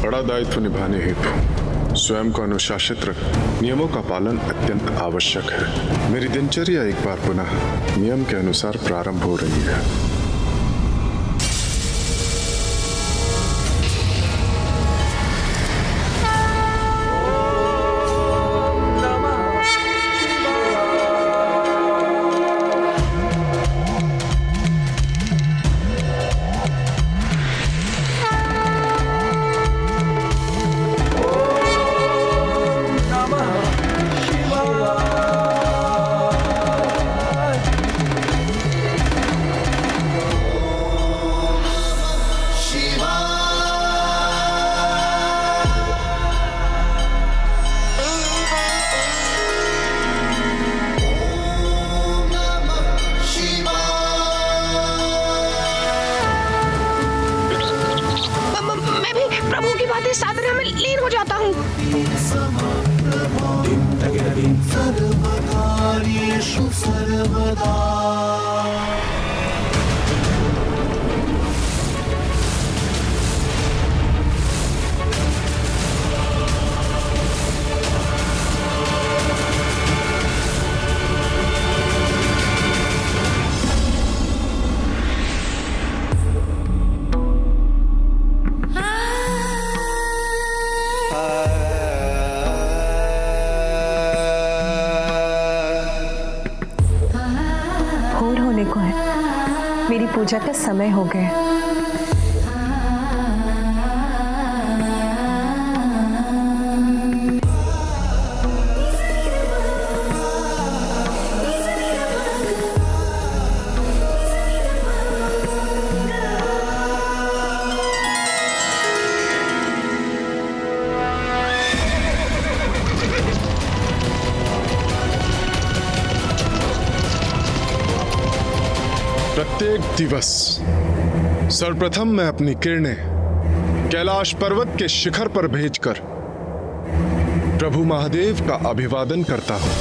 बड़ा दायित्व निभाने हेतु स्वयं को अनुशासित रख नियमों का पालन अत्यंत आवश्यक है। मेरी दिनचर्या एक बार पुनः नियम के अनुसार प्रारंभ हो रही है। साधना में लीन हो जाता हूँ। मेरी पूजा का समय हो गया। प्रत्येक दिवस सर्वप्रथम मैं अपनी किरणें कैलाश पर्वत के शिखर पर भेजकर प्रभु महादेव का अभिवादन करता हूं,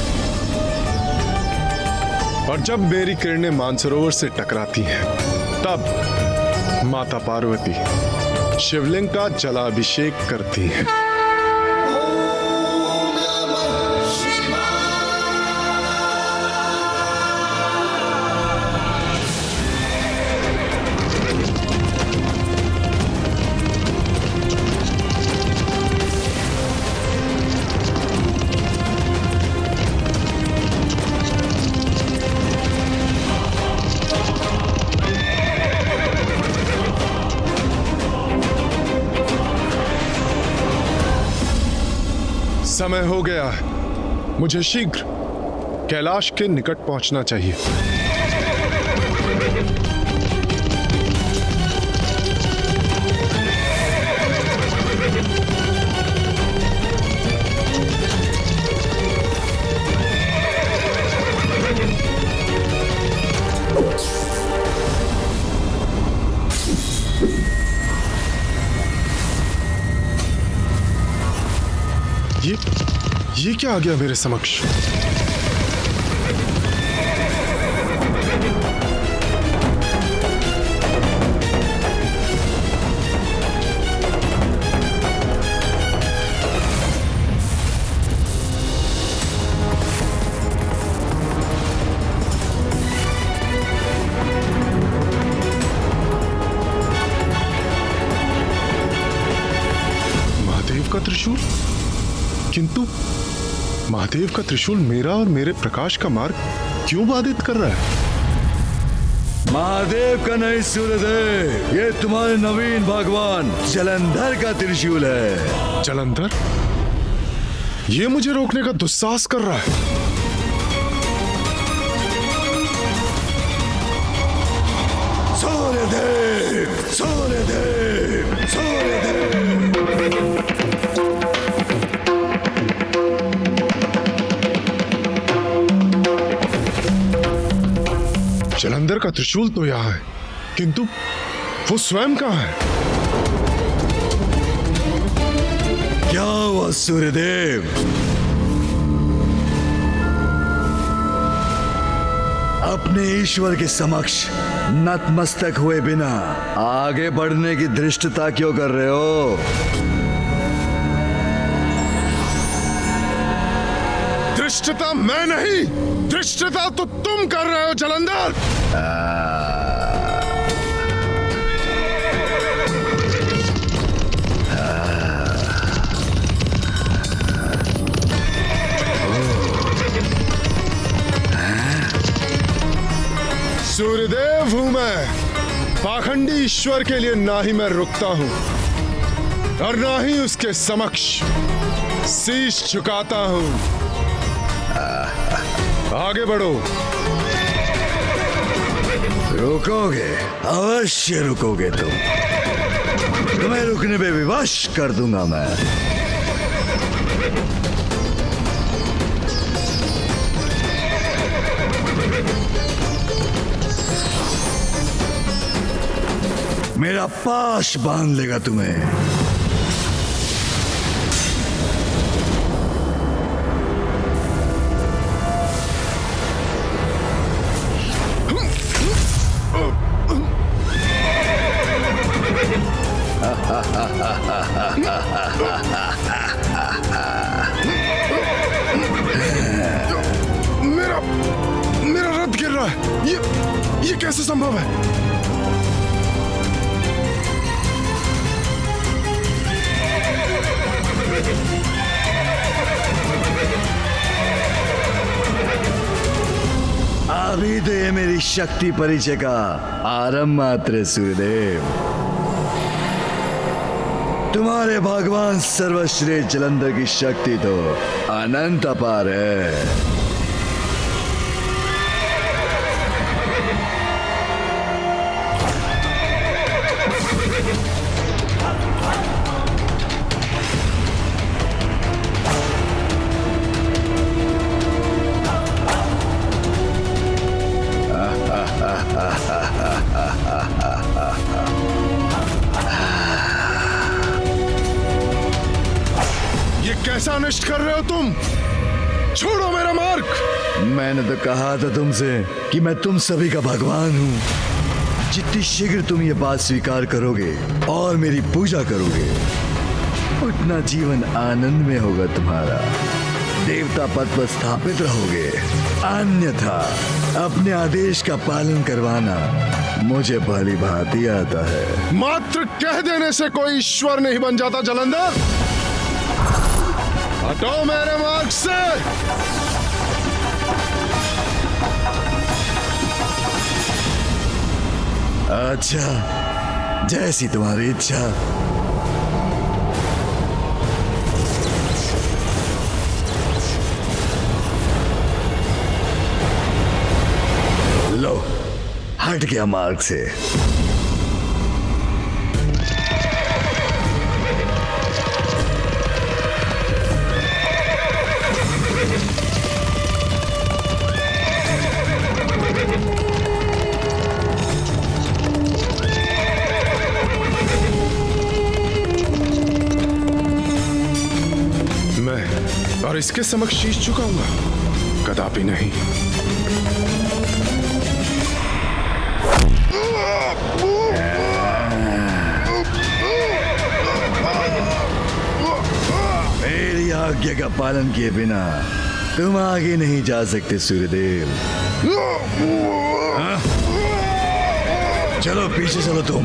और जब मेरी किरणें मानसरोवर से टकराती हैं, तब माता पार्वती शिवलिंग का जलाभिषेक करती हैं। समय हो गया है, मुझे शीघ्र कैलाश के निकट पहुंचना चाहिए। ये क्या आ गया मेरे समक्ष? महादेव का त्रिशूल, किंतु महादेव का त्रिशूल मेरा और मेरे प्रकाश का मार्ग क्यों बाधित कर रहा है? महादेव का नहीं सूर्यदेव, ये तुम्हारे नवीन भगवान जलंधर का त्रिशूल है। जलंधर? ये मुझे रोकने का दुस्साहस कर रहा है। सूर्यदेव, सूर्यदेव, सूर्यदेव। जलंधर का त्रिशूल तो यहाँ है, किंतु वो स्वयं कहाँ है? क्या हुआ सूर्यदेव? अपने ईश्वर के समक्ष नतमस्तक हुए बिना आगे बढ़ने की धृष्टता क्यों कर रहे हो? धृष्टता मैं नहीं, धृष्टता तो तुम कर रहे हो जलंधर। सूर्यदेव हूं मैं, पाखंडी ईश्वर के लिए ना ही मैं रुकता हूं और ना ही उसके समक्ष शीश झुकाता हूं। आगे बढ़ो। रुकोगे? अवश्य रुकोगे तुम। तुम्हें रुकने पे विवश कर दूंगा मैं। मेरा पाश बांध लेगा तुम्हें। मेरा रथ गिर रहा है। ये कैसे संभव है? अभी तो ये मेरी शक्ति परिचय का आरंभ मात्र है सूर्यदेव। तुम्हारे भगवान सर्वश्रेष्ठ जलंधर की शक्ति तो अनंत अपार है। कैसा अनिष्ट कर रहे हो तुम? छोड़ो मेरा मार्ग। मैंने तो कहा था तुमसे कि मैं तुम सभी का भगवान हूं। जितनी शीघ्र तुम ये बात स्वीकार करोगे और मेरी पूजा करोगे, उतना जीवन आनंद में होगा तुम्हारा। देवता पद पर स्थापित रहोगे। अन्यथा अपने आदेश का पालन करवाना मुझे भली भांति आता है। मात्र कह देने से कोई ईश्वर नहीं बन जाता जलंधर। हटो मेरे मार्ग से। अच्छा, जैसी तुम्हारी इच्छा। लो, हट गया मार्ग से। और इसके समक्ष शीश झुकाऊंगा? कदापि नहीं। मेरी आज्ञा का पालन किए बिना तुम आगे नहीं जा सकते सूर्यदेव। चलो पीछे चलो तुम।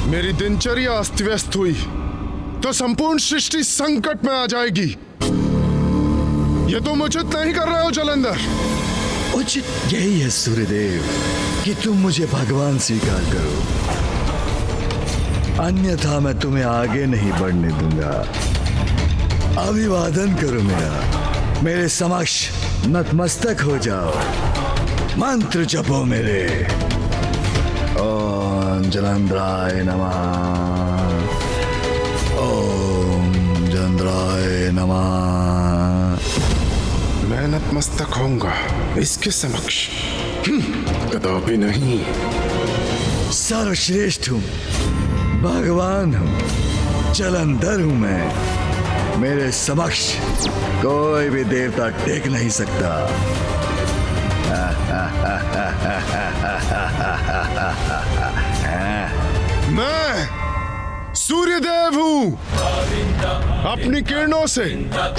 मेरी दिनचर्या अस्त व्यस्त हुई तो संपूर्ण सृष्टि संकट में आ जाएगी। ये तुम उचित नहीं कर रहे हो जलंधर। उचित यही है सूर्यदेव कि तुम मुझे भगवान स्वीकार करो, अन्यथा मैं तुम्हें आगे नहीं बढ़ने दूंगा। अभिवादन करो मेरे समक्ष नतमस्तक हो जाओ। मंत्र जपो मेरे। ओम जलंधराय नमः। ओम जलंधराय नमः। मैं नतमस्तक होऊंगा इसके समक्ष? कदापि नहीं। सर्वश्रेष्ठ हूं, भगवान हूं, जलंधर हूं मैं। मेरे समक्ष कोई भी देवता टेक नहीं सकता। मैं सूर्यदेव हूं। अपनी किरणों से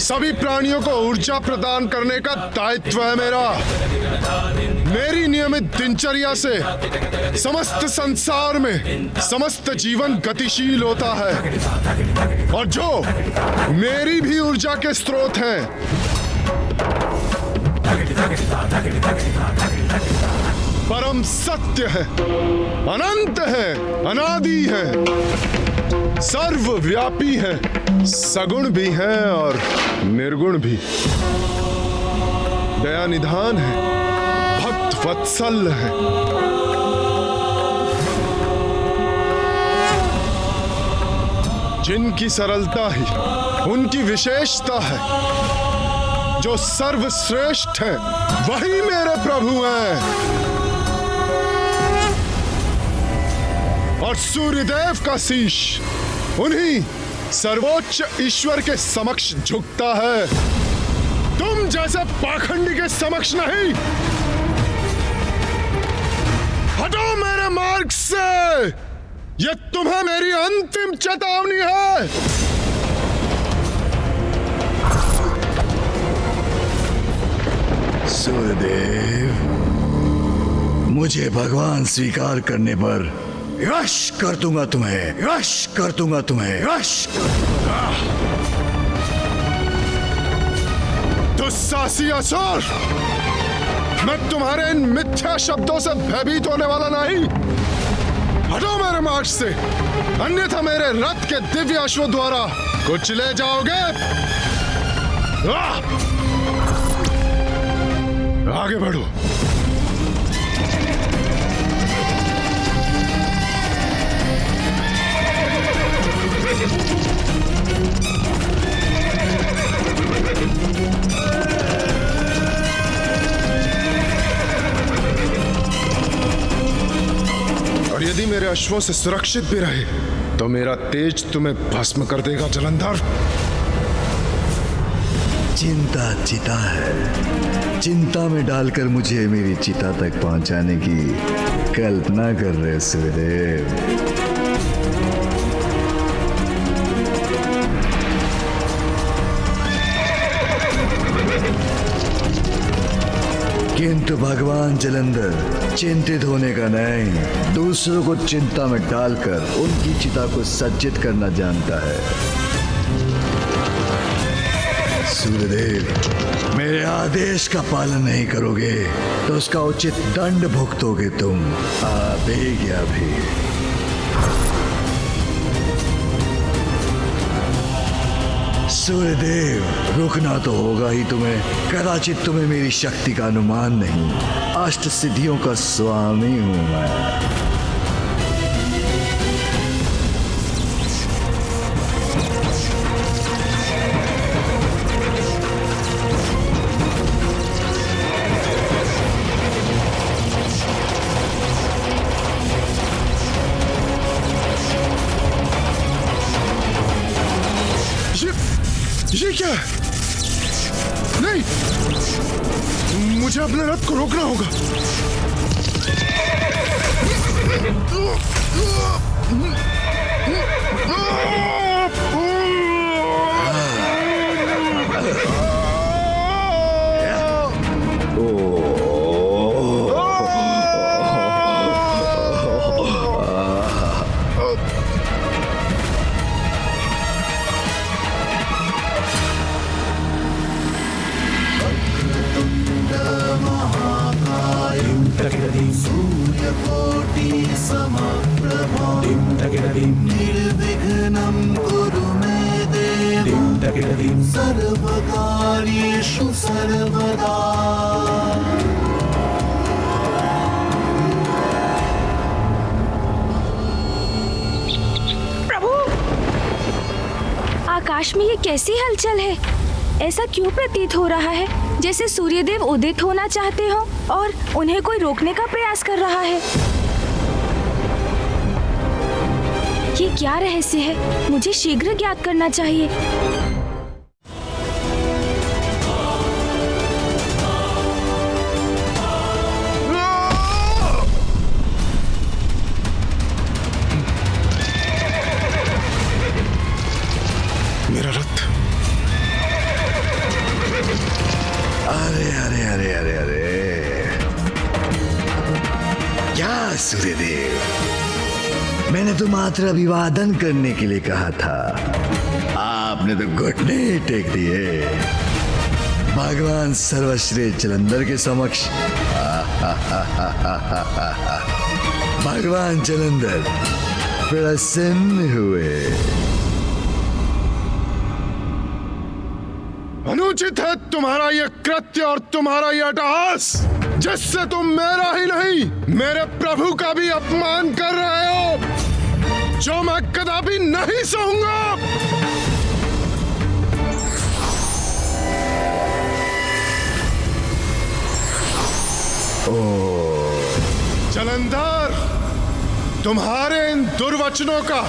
सभी प्राणियों को ऊर्जा प्रदान करने का दायित्व है मेरा। मेरी नियमित दिनचर्या से समस्त संसार में समस्त जीवन गतिशील होता है, और जो मेरी भी ऊर्जा के स्रोत हैं, परम सत्य है, अनंत है, अनादि है, सर्वव्यापी है, सगुण भी है और निर्गुण भी, दया निधान है, भक्त वत्सल है। जिनकी सरलता ही उनकी विशेषता है, जो सर्वश्रेष्ठ है वही मेरे प्रभु हैं। और सूर्यदेव का शीश उन्हीं सर्वोच्च ईश्वर के समक्ष झुकता है, तुम जैसे पाखंडी के समक्ष नहीं। हटो मेरे मार्ग से, यह तुम्हें मेरी अंतिम चेतावनी है। सूर्यदेव, मुझे भगवान स्वीकार करने पर यश कर दूंगा तुम्हें, यश कर दूंगा तुम्हें, यश कर दूंगा। दुस्साहसी असुर, मैं तुम्हारे इन मिथ्या शब्दों से भयभीत होने वाला नहीं। हटो मेरे मार्ग से, अन्यथा मेरे रथ के दिव्य अश्वों द्वारा कुचले जाओगे। आगे बढ़ो। और यदि मेरे अश्वों से सुरक्षित भी रहे तो मेरा तेज तुम्हें भस्म कर देगा जलंधर। चिंता चिता है, चिंता में डालकर मुझे मेरी चिता तक पहुंचाने की कल्पना कर रहे सूर्यदेव। किंतु भगवान जलंधर चिंतित होने का नहीं, दूसरों को चिंता में डालकर उनकी चिता को सज्जित करना जानता है। सूर्यदेव, मेरे आदेश का पालन नहीं करोगे तो उसका उचित दंड भुगतोगे तुम। गया भी। सूर्यदेव, रुकना तो होगा ही तुम्हें। कदाचित तुम्हें मेरी शक्ति का अनुमान नहीं, अष्ट सिद्धियों का स्वामी हूं मैं। ये क्या है? नहीं, मुझे अपने रथ को रोकना होगा। सूर्यकोटि समप्रभा निर्विघ्नं कुरु मे देव सर्वकार्येषु सर्वदा। प्रभु, आकाश में ये कैसी हलचल है? ऐसा क्यों प्रतीत हो रहा है जैसे सूर्यदेव उदित होना चाहते हो और उन्हें कोई रोकने का प्रयास कर रहा है। ये क्या रहस्य है? मुझे शीघ्र ज्ञात करना चाहिए। तो मात्र अभिवादन करने के लिए कहा था, आपने तो घुटने ही टेक दिए भगवान सर्वश्रेष्ठ जलंधर के समक्ष। भगवान जलंधर प्रसन्न हुए। अनुचित है तुम्हारा यह कृत्य और तुम्हारा यह अट्टहास, जिससे तुम मेरा ही नहीं मेरे प्रभु का भी अपमान कर रहे हो, जो मैं कदापि नहीं सहूंगा। जलंधर, तुम्हारे इन दुर्वचनों का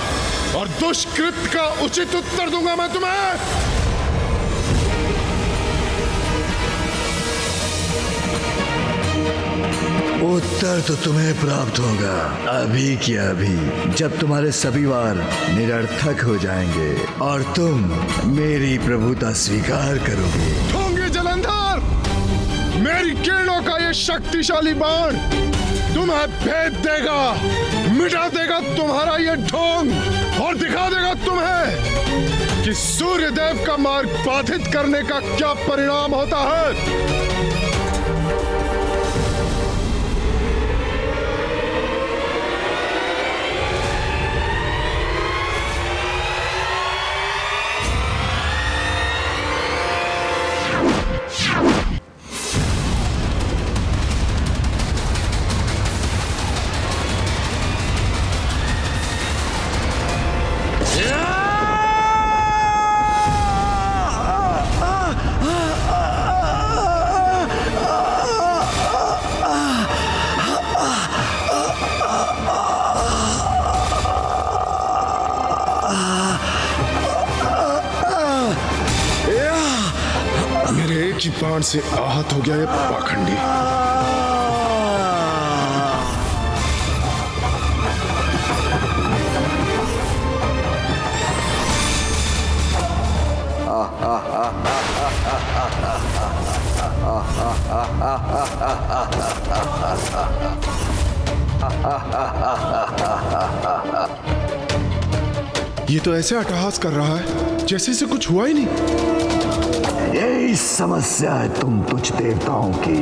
और दुष्कृत का उचित उत्तर दूंगा मैं तुम्हें। उत्तर तो तुम्हें प्राप्त होगा अभी की अभी, जब तुम्हारे सभी वार निरर्थक हो जाएंगे और तुम मेरी प्रभुता स्वीकार करोगे। ढोंगी जलंधर, मेरी किरणों का ये शक्तिशाली बाण तुम्हें भेद देगा, मिटा देगा तुम्हारा ये ढोंग और दिखा देगा तुम्हें कि सूर्यदेव का मार्ग बाधित करने का क्या परिणाम होता है। की बाण से आहत हो गया ये पाखंडी। ये तो ऐसे अट्टहास कर रहा है जैसे इसे कुछ हुआ ही नहीं। यही समस्या है तुम तुच्छ देवताओं की।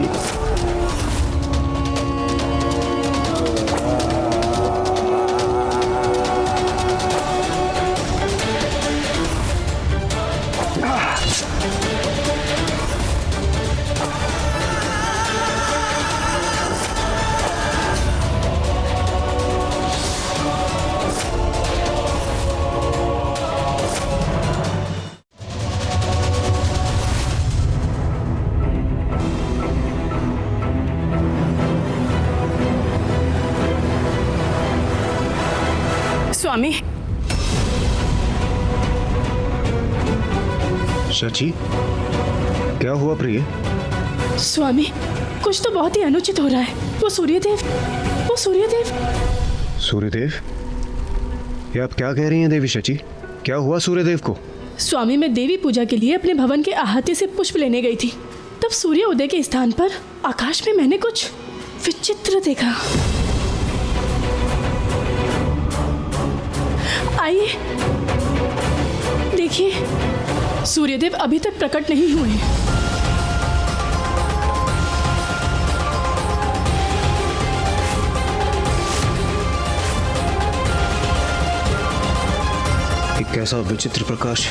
स्वामी, शची, क्या हुआ प्रिय? स्वामी, कुछ तो बहुत ही अनुचित हो रहा है। वो सूर्यदेव सूर्यदेव? ये आप क्या कह रही हैं देवी शची? क्या हुआ सूर्यदेव को? स्वामी, मैं देवी पूजा के लिए अपने भवन के आहत्य से पुष्प लेने गई थी, तब सूर्य उदय के स्थान पर आकाश में मैंने कुछ विचित्र देखा। आइए देखिए, सूर्यदेव अभी तक प्रकट नहीं हुए। एक कैसा विचित्र प्रकाश,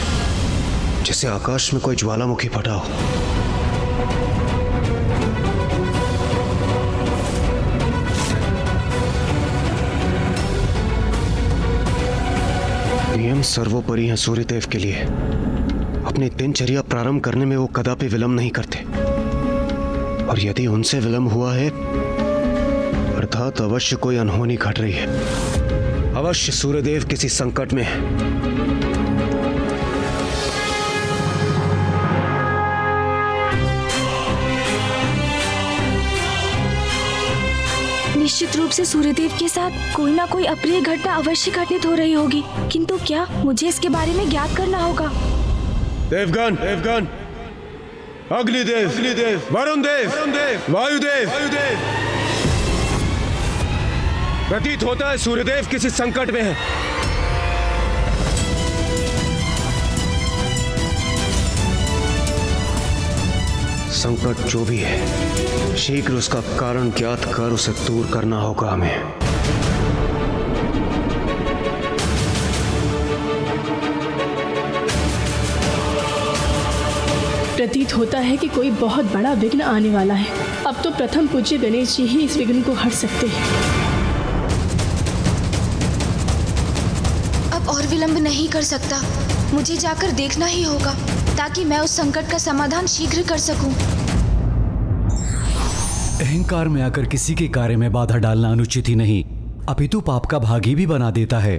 जैसे आकाश में कोई ज्वालामुखी फटा हो। नियम सर्वोपरि हैं सूर्यदेव के लिए। अपनी दिनचर्या प्रारंभ करने में वो कदापि विलंब नहीं करते, और यदि उनसे विलंब हुआ है अर्थात अवश्य कोई अनहोनी घट रही है। अवश्य सूर्यदेव किसी संकट में है। निश्चित रूप से सूर्यदेव के साथ कोई ना कोई अप्रिय घटना अवश्य घटित हो रही होगी, किंतु क्या, मुझे इसके बारे में ज्ञात करना होगा। देवगण, अग्निदेव, वरुण देव, वायुदेव, प्रतीत होता है सूर्यदेव किसी संकट में है। संकट जो भी है, शीघ्र उसका कारण ज्ञात कर उसे दूर करना होगा हमें। प्रतीत होता है कि कोई बहुत बड़ा विघ्न आने वाला है। अब तो प्रथम पूज्य गणेश जी ही इस विघ्न को हट सकते हैं। अब और विलंब नहीं कर सकता, मुझे जाकर देखना ही होगा ताकि मैं उस संकट का समाधान शीघ्र कर सकूं। अहंकार में आकर किसी के कार्य में बाधा डालना अनुचित ही नहीं, अपितु पाप का भागी भी बना देता है।